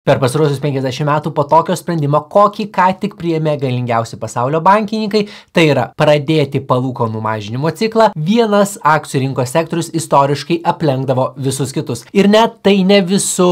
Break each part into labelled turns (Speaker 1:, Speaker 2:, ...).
Speaker 1: Per pastaruosius 50 metų po tokio sprendimo, kokį ką tik priėmė galingiausi pasaulio bankininkai, tai yra pradėti palūkanų mažinimo ciklą, vienas akcijų rinkos sektorius istoriškai aplenkdavo visus kitus. Ir net tai ne visų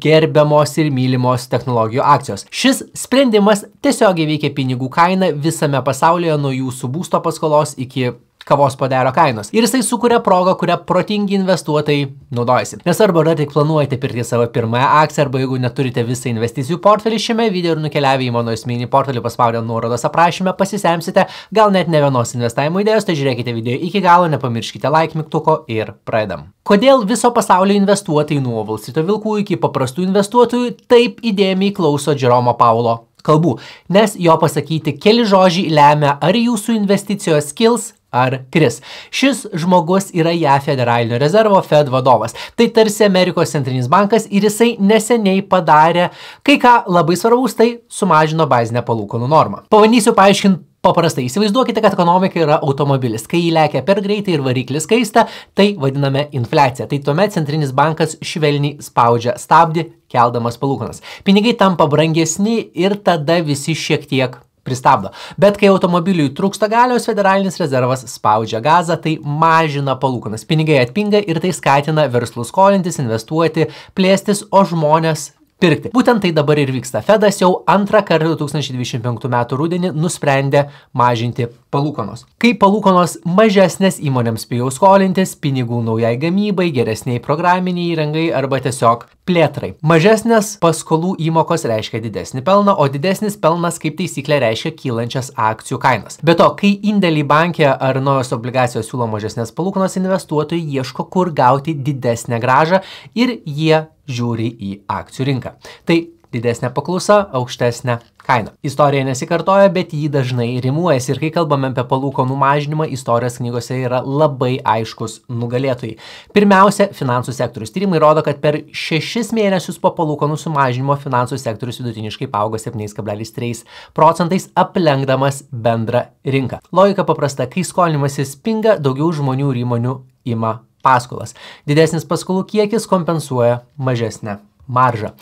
Speaker 1: gerbiamos ir mylimos technologijų akcijos. Šis sprendimas tiesiogiai veikia pinigų kainą visame pasaulyje nuo jūsų būsto paskolos iki kavos puodelio kainos. Ir jisai sukuria progą, kurią protingi investuotojai naudojasi. Nesvarbu, ar tik planuojate pirkti savo pirmąją akciją, arba jeigu neturite visą investicijų portfelį, šiame video ir nukeliavę į mano esminį portfelį paspaudę nuorodos aprašyme pasisemsite gal net ne vienos investavimo idėjos, tai žiūrėkite video iki galo, nepamirškite like mygtuko ir pradedam. Kodėl viso pasaulio investuotojai nuo Wall Street vilkų iki paprastų investuotojų taip įdėmiai klauso Jeromo Powello kalbų? Nes jo pasakyti keli žodžiai lemia, ar jūsų investicijos kils ar kris. Šis žmogus yra JAV Federalinio rezervo Fed vadovas. Tai tarsi Amerikos centrinis bankas ir jisai neseniai padarė kai ką labai svarbaus, tai sumažino bazinę palūkanų normą. Pabandysiu paaiškinti paprastai. Įsivaizduokite, kad ekonomika yra automobilis. Kai jį lekia per greitai ir variklis kaista, tai vadiname infliacija. Tai tuomet centrinis bankas švelniai spaudžia stabdį, keldamas palūkanas. Pinigai tampa brangesni ir tada visi šiek tiek pristabdo. Bet kai automobiliui trūksta galios, Federalinis rezervas spaudžia gazą, tai mažina palūkanas. Pinigai atpinga ir tai skatina verslus skolintis, investuoti, plėstis, o žmonės pirkti. Būtent tai dabar ir vyksta. Fedas jau antrą kartą 2025 metų rudenį nusprendė mažinti palūkanos. Kai palūkanos mažesnės, įmonėms pigiau skolintis, pinigų naujai gamybai, geresniai programiniai įrangai arba tiesiog plėtrai. Mažesnės paskolų įmokos reiškia didesnį pelną, o didesnis pelnas kaip taisyklė reiškia kylančias akcijų kainas. Be to, kai indėliai bankė ar naujos obligacijos siūlo mažesnės palūkanos, investuotojai ieško, kur gauti didesnę grąžą ir jie žiūri į akcijų rinką. Tai didesnė paklausa, aukštesnė kaina. Istorija nesikartoja, bet jį dažnai rimuojasi ir kai kalbame apie palūkanų mažinimą, istorijos knygose yra labai aiškus nugalėtojai. Pirmiausia, finansų sektorius. Tyrimai rodo, kad per 6 mėnesius po palūkanų sumažinimo finansų sektorius vidutiniškai paaugo 7,3%, aplenkdamas bendrą rinką. Logika paprasta, kai skolinimasis pinga, daugiau žmonių ir įmonių ima paskolas. Didesnis paskolų kiekis kompensuoja mažesnę maržą.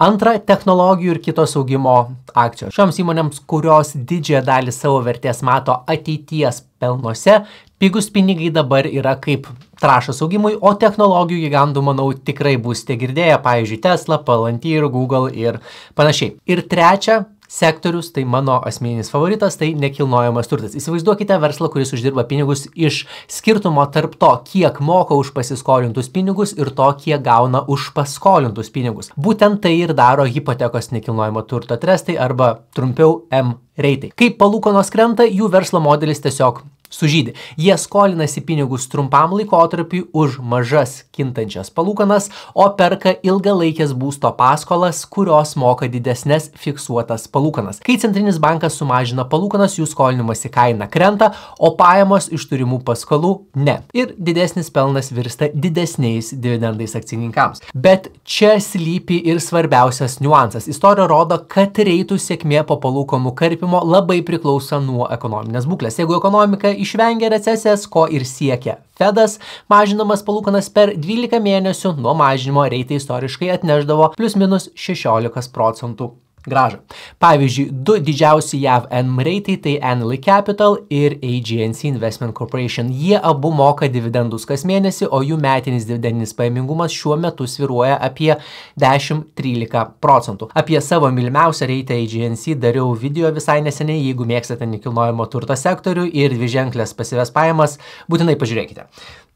Speaker 1: Antra, technologijų ir kitos augimo akcijos. Šioms įmonėms, kurios didžiąją dalį savo vertės mato ateities pelnuose, pigus pinigai dabar yra kaip trąšos augimui, o technologijų gigantų, manau, tikrai būsite girdėję, pavyzdžiui, Tesla, Palantir, Google ir panašiai. Ir trečia, sektorius, tai mano asmeninis favoritas, tai nekilnojamas turtas. Įsivaizduokite verslą, kuris uždirba pinigus iš skirtumo tarp to, kiek moka už pasiskolintus pinigus ir to, kiek gauna už paskolintus pinigus. Būtent tai ir daro hipotekos nekilnojamo turto trestai arba trumpiau M-reitai. Kai palūkanos krenta, jų verslo modelis tiesiog sužydi. Jie skolinasi pinigus trumpam laikotarpiui už mažas kintančias palūkanas, o perka ilgalaikės būsto paskolas, kurios moka didesnės fiksuotas palūkanas. Kai centrinis bankas sumažina palūkanas, jų skolinimasi kaina krenta, o pajamos iš turimų paskolų ne. Ir didesnis pelnas virsta didesniais dividendais akcininkams. Bet čia slypi ir svarbiausias niuansas. Istorija rodo, kad reitų sėkmė po palūkanų karpimo labai priklauso nuo ekonominės būklės. Jeigu ekonomika išvengia recesijas, ko ir siekia Fedas, mažinamas palūkanas per 12 mėnesių nuo mažinimo reitai istoriškai atneždavo plius minus 16% grąžą. Pavyzdžiui, du didžiausi JAV M-reitai, tai Annaly Capital ir AGNC Investment Corporation. Jie abu moka dividendus kas mėnesį, o jų metinis dividendinis pajamingumas šiuo metu svyruoja apie 10-13%. Apie savo mylimiausią reitą AGNC dariau video visai neseniai, jeigu mėgstate nekilnojamo turto sektorių ir dviženklės pasyvias pajamas, būtinai pažiūrėkite.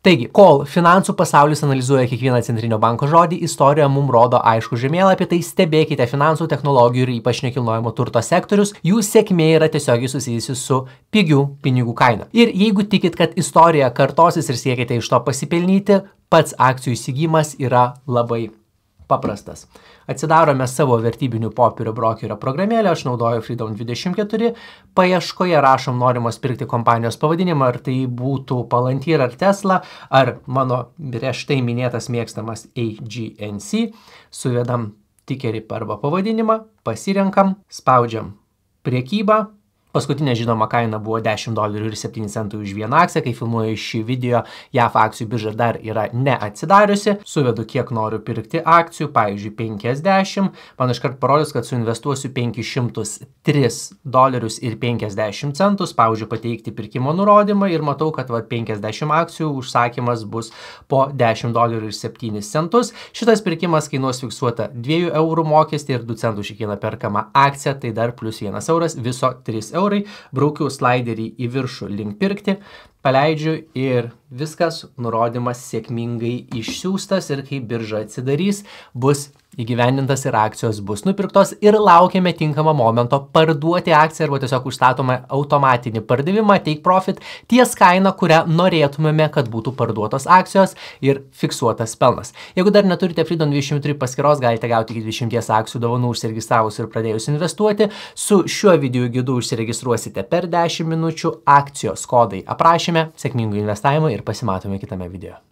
Speaker 1: Taigi, kol finansų pasaulis analizuoja kiekvieną centrinio banko žodį, istorija mums rodo aišku žemėlapį, tai stebėkite finansų, technologijų ir ypač nekilnojamo turto sektorius, jų sėkmė yra tiesiogiai susijusi su pigių pinigų kaina. Ir jeigu tikit, kad istorija kartosis ir siekite iš to pasipelnyti, pats akcijų įsigijimas yra labai paprastas. Atsidarome savo vertybinių popierių brokerio programėlę, aš naudoju Freedom 24, paieškoje rašom norimos pirkti kompanijos pavadinimą, ar tai būtų Palantir ar Tesla, ar mano prieš tai minėtas mėgstamas AGNC, suvedam tikerį arba pavadinimą, pasirenkam, spaudžiam priekybą, Paskutinė žinoma kaina buvo $10.07 už vieną akciją, kai filmuoju šį video, JAV akcijų birža dar yra neatsidariusi. Suvedu, kiek noriu pirkti akcijų, pavyzdžiui, 50. Man iškart parodys, kad suinvestuosiu $503.50. Spaudžiu pateikti pirkimo nurodymą ir matau, kad 50 akcijų užsakymas bus po $10.07. Šitas pirkimas kainuos fiksuota 2 eurų mokestį ir 2 centų už kiekvieną perkamą akciją, tai dar plus 1 euras, viso 3 eurai. Braukiu sliderį į viršų link pirkti, paleidžiu ir viskas, nurodymas sėkmingai išsiųstas ir kai birža atsidarys, bus įgyvendintas ir akcijos bus nupirktos ir laukiame tinkamą momento parduoti akciją arba tiesiog užstatome automatinį pardavimą, take profit, ties kaina, kurią norėtumėme, kad būtų parduotos akcijos ir fiksuotas pelnas. Jeigu dar neturite Freedom 23 paskyros, galite gauti iki 20 akcijų dovanų užsiregistravus ir pradėjus investuoti. Su šiuo video gidu užsiregistruosite per 10 minučių, akcijos kodai aprašyme, sėkmingų investavimų ir pasimatome kitame video.